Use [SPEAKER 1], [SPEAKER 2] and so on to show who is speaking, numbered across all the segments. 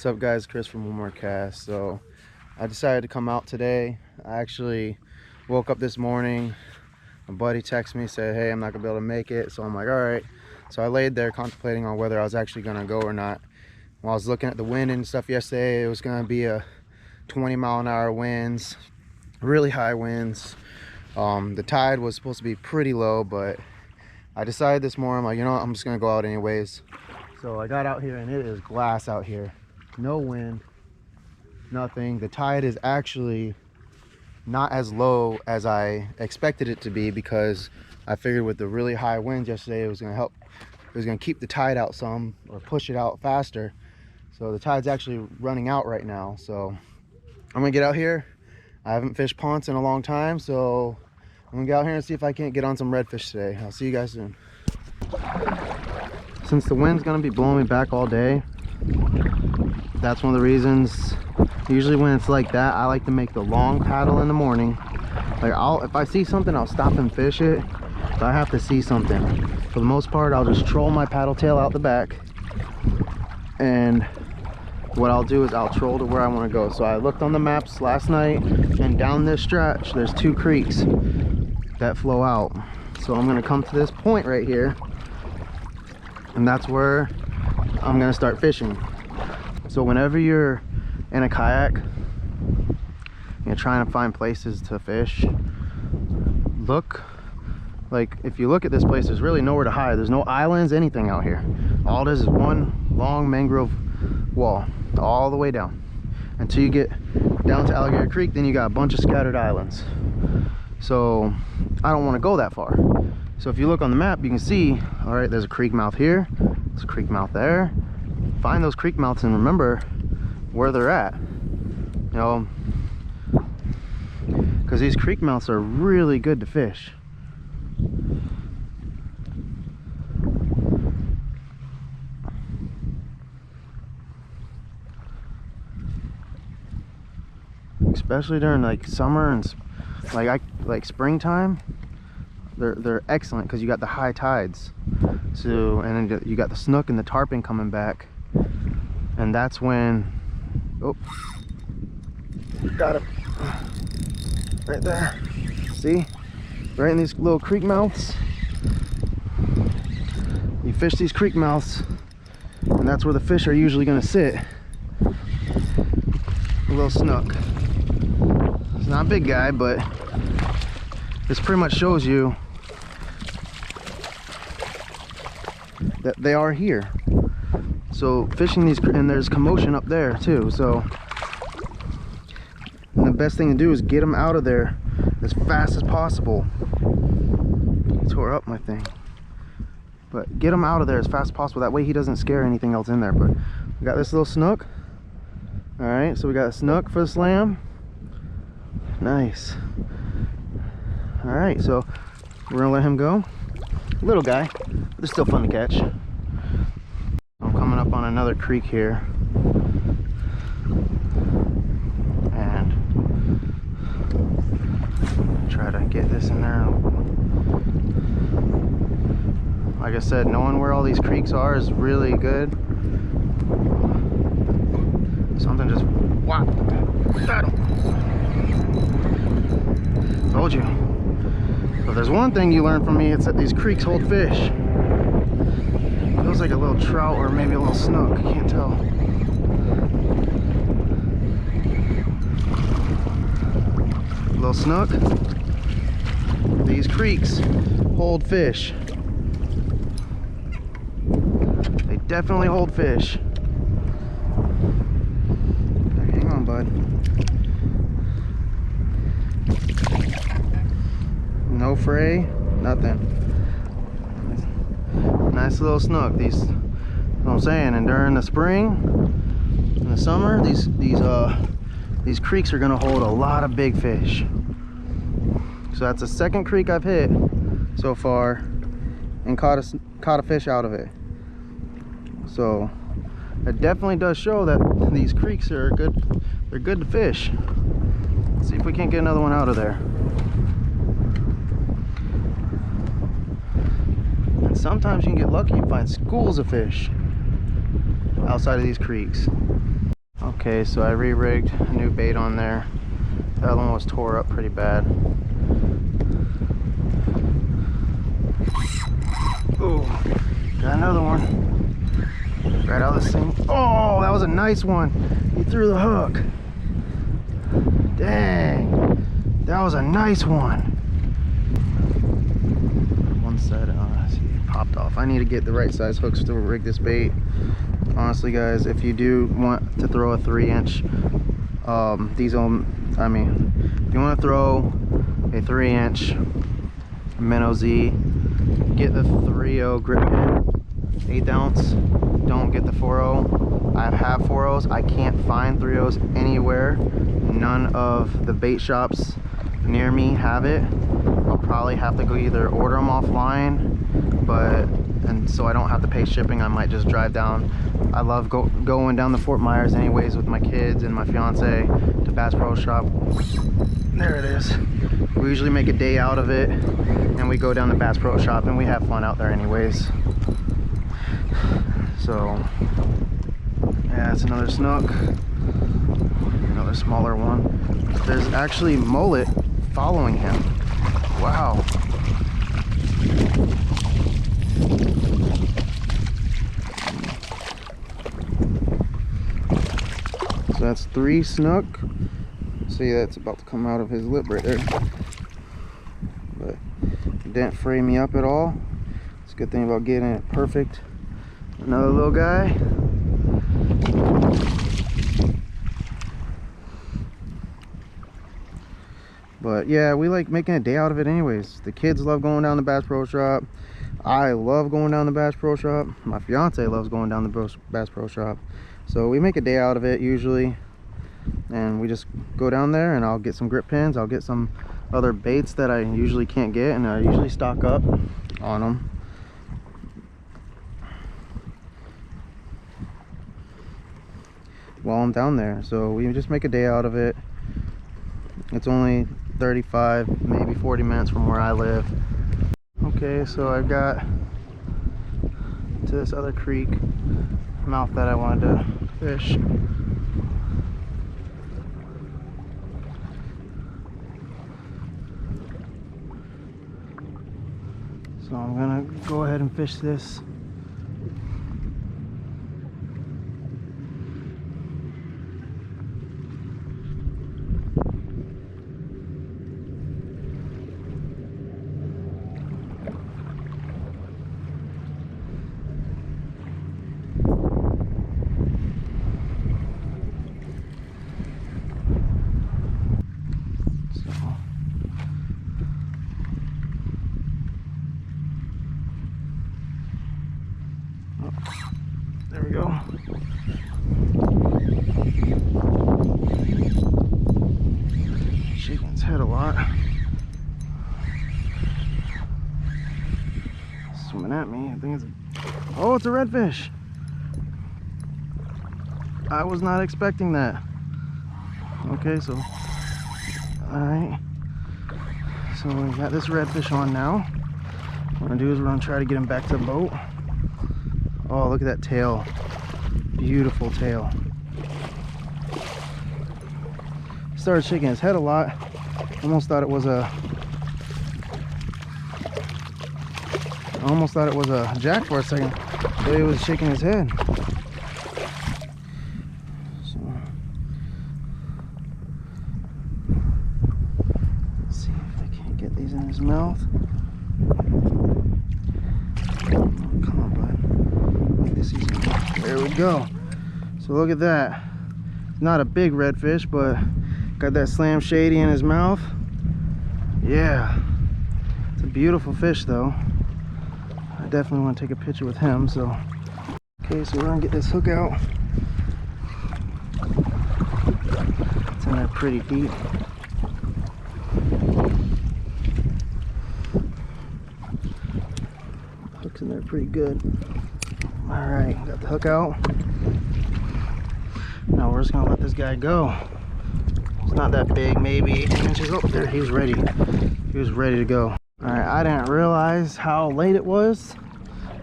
[SPEAKER 1] What's up, guys? Chris from One More Cast. So I decided to come out today. I actually woke up this morning, my buddy texted me, said hey, I'm not gonna be able to make it. So I'm like, all right. So I laid there contemplating on whether I was actually gonna go or not. While I was looking at the wind and stuff yesterday, it was gonna be a 20-mile-an-hour winds, really high winds. The tide was supposed to be pretty low, but I decided this morning, I'm like, you know what, I'm just gonna go out anyways. So I got out here and it is glass out here. No wind, nothing. The tide is actually not as low as I expected it to be, because I figured with the really high winds yesterday, it was going to help. It was going to keep the tide out some, or push it out faster. So the tide's actually running out right now. So I'm going to get out here. I haven't fished ponds in a long time, so I'm going to get out here and see if I can't get on some redfish today. I'll see you guys soon. Since the wind's going to be blowing me back all day, that's one of the reasons. Usually when it's like that, I like to make the long paddle in the morning. Like if I see something, I'll stop and fish it, but I have to see something. For the most part, I'll just troll my paddle tail out the back, and what I'll do is I'll troll to where I want to go. So I looked on the maps last night, and down this stretch there's 2 creeks that flow out. So I'm going to come to this point right here, and that's where I'm going to start fishing. So whenever you're in a kayak, you're trying to find places to fish, look, like if you look at this place, there's really nowhere to hide. There's no islands, anything out here. All this is one long mangrove wall all the way down until you get down to Alligator Creek. Then you got a bunch of scattered islands. So I don't want to go that far. So if you look on the map, you can see, all right, there's a creek mouth here, there's a creek mouth there. Find those creek mouths and remember where they're at, you know, because these creek mouths are really good to fish. Especially during like summer and like springtime, they're excellent because you got the high tides. So, and then you got the snook and the tarpon coming back, and that's when, oh, got it right there. See, right in these little creek mouths. You fish these creek mouths, and that's where the fish are usually going to sit. A little snook. It's not a big guy, but this pretty much shows you that they are here. So fishing these, and there's commotion up there too, so the best thing to do is get them out of there as fast as possible. Tore up my thing, but get him out of there as fast as possible. That way he doesn't scare anything else in there. But we got this little snook. All right, so we got a snook for the slam. Nice. All right, so we're gonna let him go. Little guy, but they're still fun to catch. I'm coming up on another creek here, and try to get this in there. Like I said, knowing where all these creeks are is really good. Something just whop. Got him. Told you. So if there's one thing you learn from me, it's that these creeks hold fish. Feels like a little trout or maybe a little snook, I can't tell. Little snook. These creeks hold fish. They definitely hold fish. Hang on, bud. No fray, nothing. Nice little snook. These, you know what I'm saying, and during the spring and the summer, these creeks are gonna hold a lot of big fish. So that's the second creek I've hit so far and caught a fish out of it. So it definitely does show that these creeks are good. They're good to fish. Let's see if we can't get another one out of there. And sometimes you can get lucky and find schools of fish outside of these creeks. Okay, so I re-rigged a new bait on there. The other one was tore up pretty bad. Oh, got another one. Right out of this thing. Oh, that was a nice one. He threw the hook. Dang, that was a nice one. One side, see, it popped off. I need to get the right size hooks to rig this bait. Honestly, guys, if you do want to throw a 3-inch, I mean, if you want to throw a 3-inch minnow Z, get the 3.0 grip pin, 1/8 ounce. Don't get the 4.0. I have 4.0s. I can't find 3.0s anywhere. None of the bait shops near me have it. I'll probably have to go either order them offline, and so I don't have to pay shipping. I might just drive down. I love going down to Fort Myers anyways with my kids and my fiance to Bass Pro Shop. There it is. We usually make a day out of it and we go down to Bass Pro Shop and we have fun out there anyways. So yeah, it's another snook, another smaller one. There's actually mullet following him. Wow. So that's 3 snook. See, that's about to come out of his lip right there. But it didn't fray me up at all. It's a good thing about getting it perfect. Another little guy. But yeah, we like making a day out of it anyways. The kids love going down to Bass Pro Shop. I love going down to Bass Pro Shop. My fiance loves going down to Bass Pro Shop. So we make a day out of it usually. And we just go down there and I'll get some grip pins. I'll get some other baits that I usually can't get, and I usually stock up on them. While I'm down there. So we just make a day out of it. It's only 35, maybe 40 minutes from where I live. Okay, so I got to this other creek mouth that I wanted to fish. So I'm gonna go ahead and fish this. There we go. Shaking its head a lot. Swimming at me. I think it's oh, it's a redfish. I was not expecting that. Okay, so alright. So we got this redfish on now. What we're gonna do is we're gonna try to get him back to the boat. Oh, look at that tail. Beautiful tail. Started shaking his head a lot. Almost thought it was a jack for a second. But he was shaking his head. So let's see if I can't get these in his mouth. There we go. So look at that. Not a big redfish, but got that slam shady in his mouth. Yeah, it's a beautiful fish though. I definitely want to take a picture with him. So okay, so we're gonna get this hook out. It's in there pretty deep. Hook's in there pretty good. All right, got the hook out. Now we're just gonna let this guy go. It's not that big, maybe 18 inches. Oh, there, he was ready. He was ready to go. All right, I didn't realize how late it was.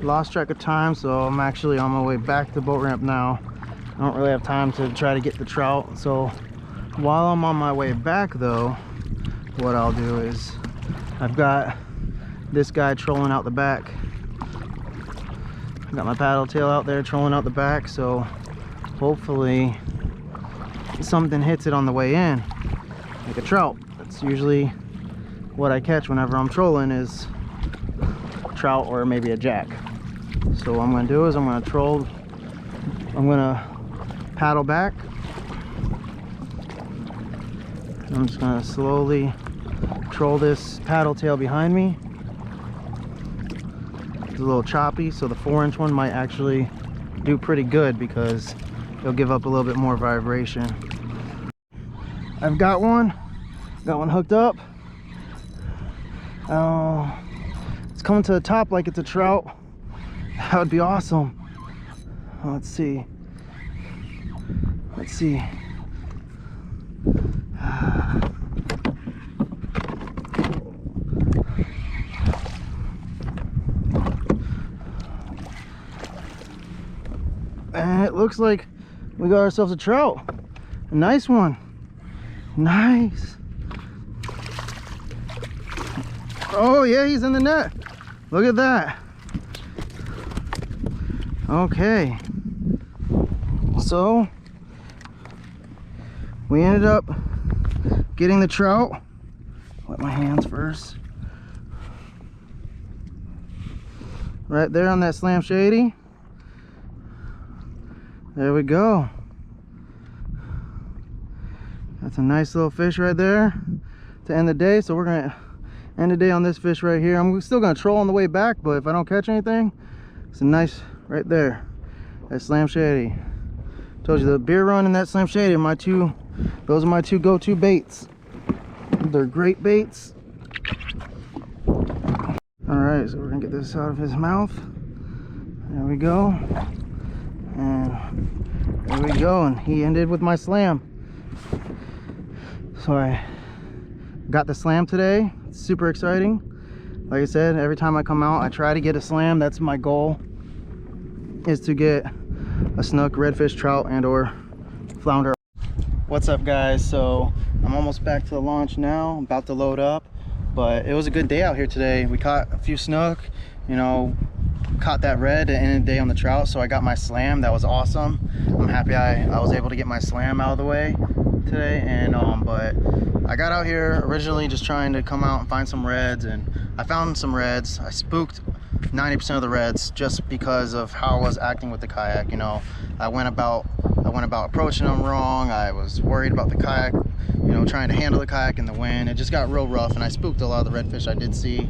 [SPEAKER 1] Lost track of time, so I'm actually on my way back to the boat ramp now. I don't really have time to try to get the trout. So while I'm on my way back though, what I'll do is I've got this guy trolling out the back. Got my paddle tail out there trolling out the back, so hopefully something hits it on the way in, like a trout. That's usually what I catch whenever I'm trolling, is trout or maybe a jack. So what I'm gonna do is I'm gonna paddle back. I'm just gonna slowly troll this paddle tail behind me. It's a little choppy, so the 4-inch one might actually do pretty good because it'll give up a little bit more vibration. I've got one hooked up. It's coming to the top like it's a trout. That would be awesome. Let's see. And it looks like we got ourselves a trout. A nice one. Nice. Oh yeah, he's in the net. Look at that. Okay. So we ended up getting the trout. Wet my hands first. Right there on that Slam Shady. There we go. That's a nice little fish right there to end the day. So we're gonna end the day on this fish right here. I'm still gonna troll on the way back, but if I don't catch anything, it's a nice right there. That Slam Shady. Told you the beer run and that Slam Shady are those are my two go-to baits. They're great baits. All right, so we're gonna get this out of his mouth. There we go. And there we go, and he ended with my slam. So I got the slam today. It's super exciting. Like I said, every time I come out I try to get a slam. That's my goal, is to get a snook, redfish, trout, and or flounder. What's up guys? So I'm almost back to the launch now. I'm about to load up, but it was a good day out here today. We caught a few snook, you know, caught that red at the end of the day on the trout, so I got my slam. That was awesome. I'm happy I was able to get my slam out of the way today. And but I got out here originally just trying to come out and find some reds, and I found some reds. I spooked 90% of the reds just because of how I was acting with the kayak. You know, I went about approaching them wrong. I was worried about the kayak, you know, trying to handle the kayak in the wind. It just got real rough, and I spooked a lot of the redfish I did see.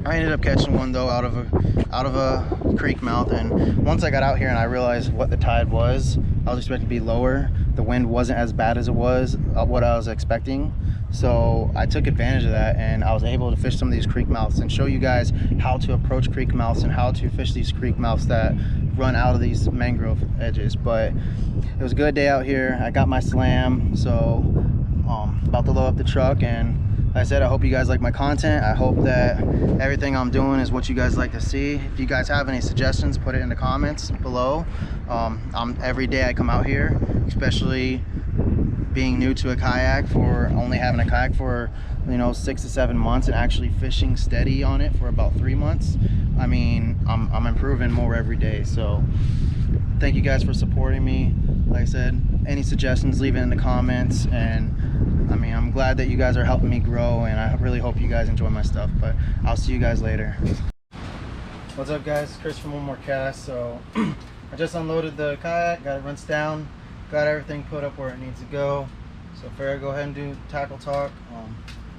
[SPEAKER 1] I ended up catching one though out of a creek mouth, and once I got out here and I realized what the tide was, I was expecting to be lower. The wind wasn't as bad as it was what I was expecting, so I took advantage of that, and I was able to fish some of these creek mouths and show you guys how to approach creek mouths and how to fish these creek mouths that run out of these mangrove edges. But it was a good day out here. I got my slam, so about to load up the truck. And like I said, I hope you guys like my content. I hope that everything I'm doing is what you guys like to see. If you guys have any suggestions, put it in the comments below. Every day I come out here, especially being new to a kayak, for only having a kayak for, you know, 6 to 7 months and actually fishing steady on it for about 3 months. I mean, I'm improving more every day. So thank you guys for supporting me. Like I said, any suggestions, leave it in the comments. And I mean, I'm glad that you guys are helping me grow, and I really hope you guys enjoy my stuff. But I'll see you guys later. What's up guys, it's Chris from One More Cast. So I just unloaded the kayak, got it rinsed down, got everything put up where it needs to go. So fair, go ahead and do tackle talk.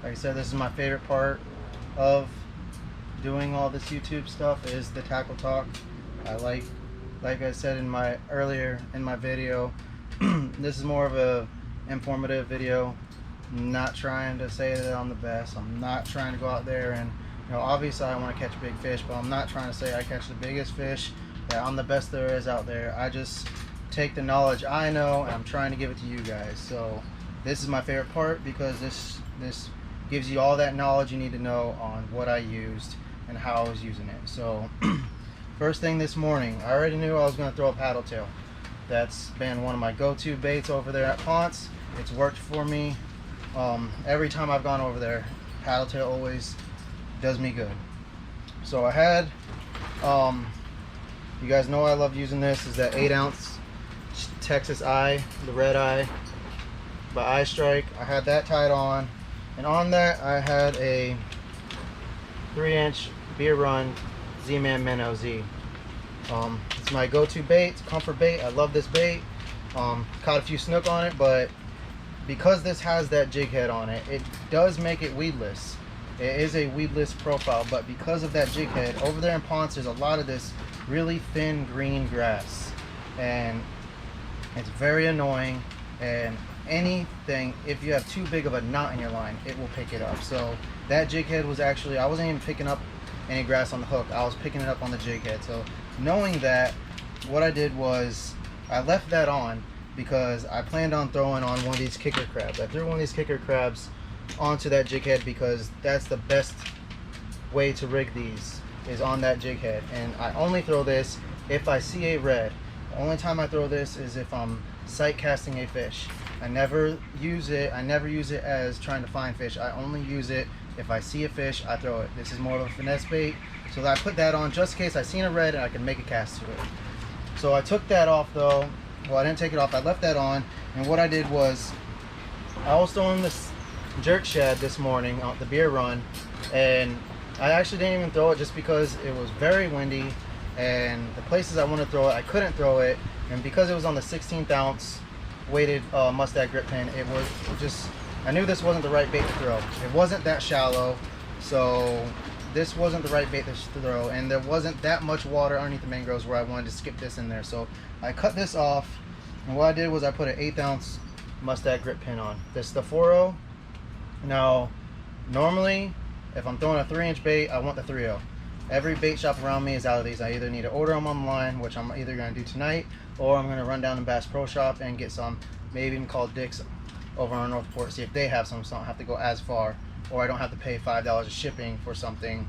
[SPEAKER 1] Like I said, this is my favorite part of doing all this YouTube stuff, is the tackle talk. I like I said in my video, this is more of a informative video. I'm not trying to say that I'm the best. I'm not trying to go out there and, you know, obviously I want to catch big fish, but I'm not trying to say I catch the biggest fish, that I'm the best there is out there. I just take the knowledge I know and I'm trying to give it to you guys. So this is my favorite part, because this gives you all that knowledge you need to know on what I used and how I was using it. So first thing this morning, I already knew I was going to throw a paddle tail. That's been one of my go-to baits over there at Ponce. It's worked for me every time I've gone over there. Paddle tail always does me good. So I had, you guys know I love using this, is that 8-ounce Texas Eye, the red eye by Eye Strike. I had that tied on, and on that I had a 3-inch Beer Run Z-Man Minnow Z. It's my go-to bait, it's comfort bait. I love this bait. Caught a few snook on it, but because this has that jig head on it, it does make it weedless. It is a weedless profile, but because of that jig head, over there in Ponce, there's a lot of this really thin green grass, and it's very annoying. And anything, if you have too big of a knot in your line, it will pick it up. So that jig head was actually, I wasn't even picking up any grass on the hook, I was picking it up on the jig head. So knowing that, what I did was I left that on because I planned on throwing on one of these kicker crabs. I threw one of these kicker crabs onto that jig head because that's the best way to rig these, is on that jig head. And I only throw this if I see a red. The only time I throw this is if I'm sight casting a fish. I never use it as trying to find fish. I only use it if I see a fish, I throw it. This is more of a finesse bait, so that I put that on just in case I seen a red and I can make a cast to it. So I took that off though. Well, I didn't take it off, I left that on, and what I did was I was throwing this jerk shad this morning on the Beer Run, and I actually didn't even throw it just because it was very windy, and the places I want to throw it, I couldn't throw it, and because it was on the 16th ounce weighted mustad grip pin, it was just, I knew this wasn't the right bait to throw. It wasn't that shallow, so this wasn't the right bait to throw, and there wasn't that much water underneath the mangroves where I wanted to skip this in there. So I cut this off, and what I did was I put an 1/8 ounce mustad grip pin on. This is the 4.0. Now, normally, if I'm throwing a 3-inch bait, I want the 3.0. Every bait shop around me is out of these. I either need to order them online, which I'm either going to do tonight, or I'm going to run down to Bass Pro Shop and get some, maybe even call Dick's over on Northport, see if they have some, so I don't have to go as far, or I don't have to pay $5 of shipping for something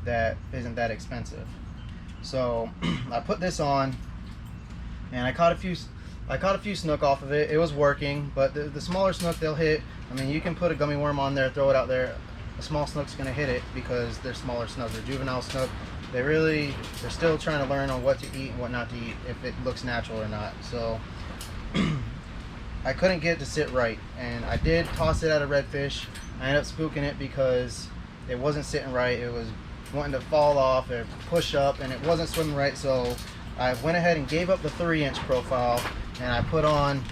[SPEAKER 1] that isn't that expensive. So I put this on, and I caught a few snook off of it. It was working, but the smaller snook, they'll hit. I mean, you can put a gummy worm on there, throw it out there, a small snook's gonna hit it because they're smaller snook. They're juvenile snook. They're still trying to learn on what to eat and what not to eat, if it looks natural or not. So I couldn't get it to sit right, and I did toss it at a redfish. I ended up spooking it because it wasn't sitting right. It was wanting to fall off or push up, and it wasn't swimming right. So I went ahead and gave up the 3-inch profile, and I put on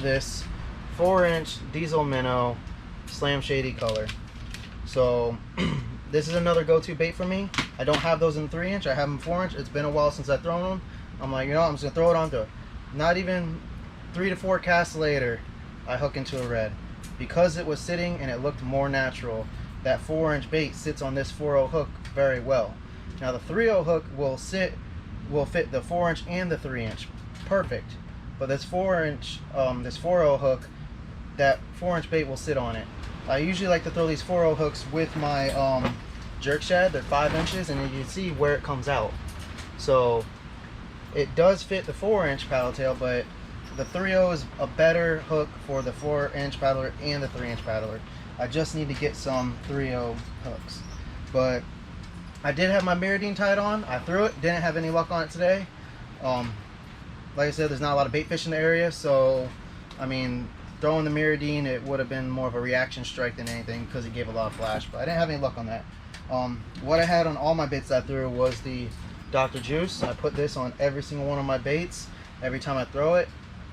[SPEAKER 1] this 4-inch diesel minnow slam shady color. So this is another go-to bait for me. I don't have those in 3-inch, I have them 4-inch. It's been a while since I've thrown them. I'm like, you know, I'm just gonna throw it onto it. Not even 3 to 4 casts later, I hook into a red. Because it was sitting and it looked more natural, that 4-inch bait sits on this 4.0 hook very well. Now the 3.0 hook will fit the 4-inch and the 3-inch perfect, but this 4-inch, this 4.0 hook, that 4-inch bait will sit on it. I usually like to throw these 4.0 hooks with my jerk shad. They're 5 inches, and you can see where it comes out. So it does fit the 4-inch paddle tail, but the 3.0 is a better hook for the 4-inch paddler and the 3-inch paddler. I just need to get some 3.0 hooks. But I did have my Miradine tied on. I threw it, didn't have any luck on it today. Like I said, there's not a lot of bait fish in the area, so I mean, throwing the Miradine, it would have been more of a reaction strike than anything because it gave a lot of flash, but I didn't have any luck on that. What I had on all my baits I threw was the Dr. Juice. I put this on every single one of my baits. Every time I throw it,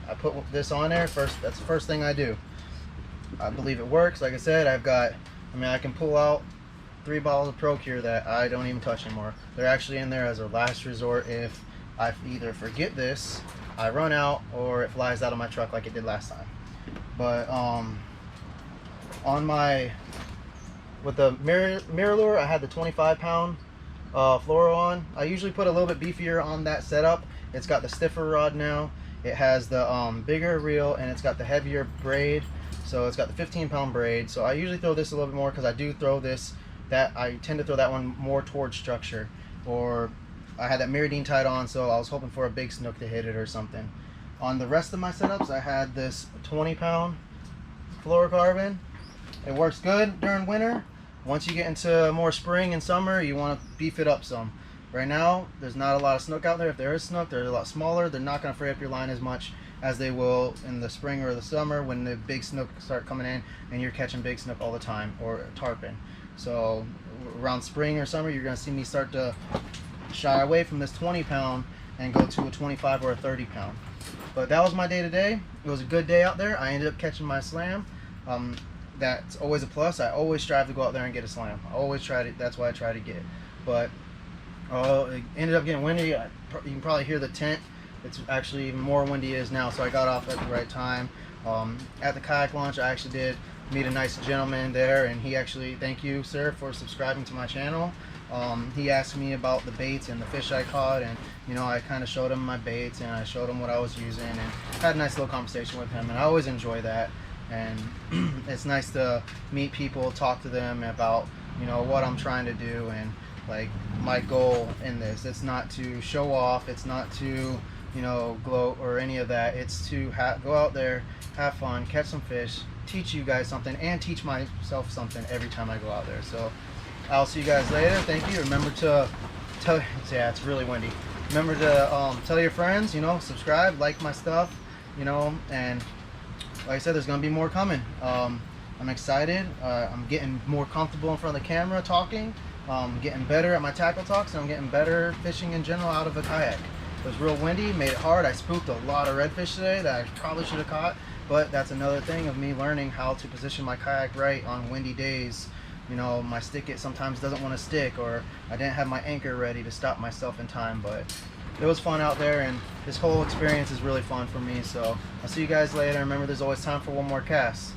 [SPEAKER 1] I put this on there first. That's the first thing I do. I believe it works. Like I said, I can pull out 3 bottles of Procure that I don't even touch anymore. They're actually in there as a last resort if I either forget this, I run out, or it flies out of my truck like it did last time. But with the mirror lure, I had the 25-pound fluoro on. I usually put a little bit beefier on that setup. It's got the stiffer rod now. It has the bigger reel, and it's got the heavier braid. So it's got the 15-pound braid. So I usually throw this a little bit more because I do throw this. I tend to throw that one more towards structure, or I had that Miradine tied on, so I was hoping for a big snook to hit it or something. On the rest of my setups, I had this 20-pound fluorocarbon. It works good during winter. Once you get into more spring and summer, you want to beef it up some. Right now, there's not a lot of snook out there. If there is snook, they're a lot smaller. They're not going to fray up your line as much as they will in the spring or the summer when the big snook start coming in and you're catching big snook all the time, or tarpon. So around spring or summer, you're going to see me start to shy away from this 20-pound and go to a 25 or a 30-pound. But that was my day today. It was a good day out there. I ended up catching my slam. That's always a plus. I always strive to go out there and get a slam. I always try to. That's why I try to get. But it ended up getting windy. You can probably hear the tent. It's actually even more windy as now. So I got off at the right time. At the kayak launch, I actually did meet a nice gentleman there, and he actually, thank you, sir, for subscribing to my channel. He asked me about the baits and the fish I caught, and I kind of showed him my baits and I showed him what I was using and had a nice little conversation with him, and I always enjoy that. And it's nice to meet people, talk to them about what I'm trying to do, and like my goal in this. It's not to show off, it's not to gloat or any of that. It's to go out there, have fun, catch some fish, teach you guys something, and teach myself something every time I go out there. So I'll see you guys later. Thank you. Remember to tell, yeah, it's really windy. Remember to tell your friends, subscribe, like my stuff, and like I said, there's gonna be more coming. I'm excited. I'm getting more comfortable in front of the camera talking. Getting better at my tackle talks, and I'm getting better fishing in general out of a kayak. It was real windy, made it hard. I spooked a lot of redfish today that I probably should have caught, but that's another thing of me learning how to position my kayak right on windy days. My stick sometimes doesn't want to stick, or I didn't have my anchor ready to stop myself in time. But it was fun out there, and this whole experience is really fun for me. So I'll see you guys later. Remember, there's always time for one more cast.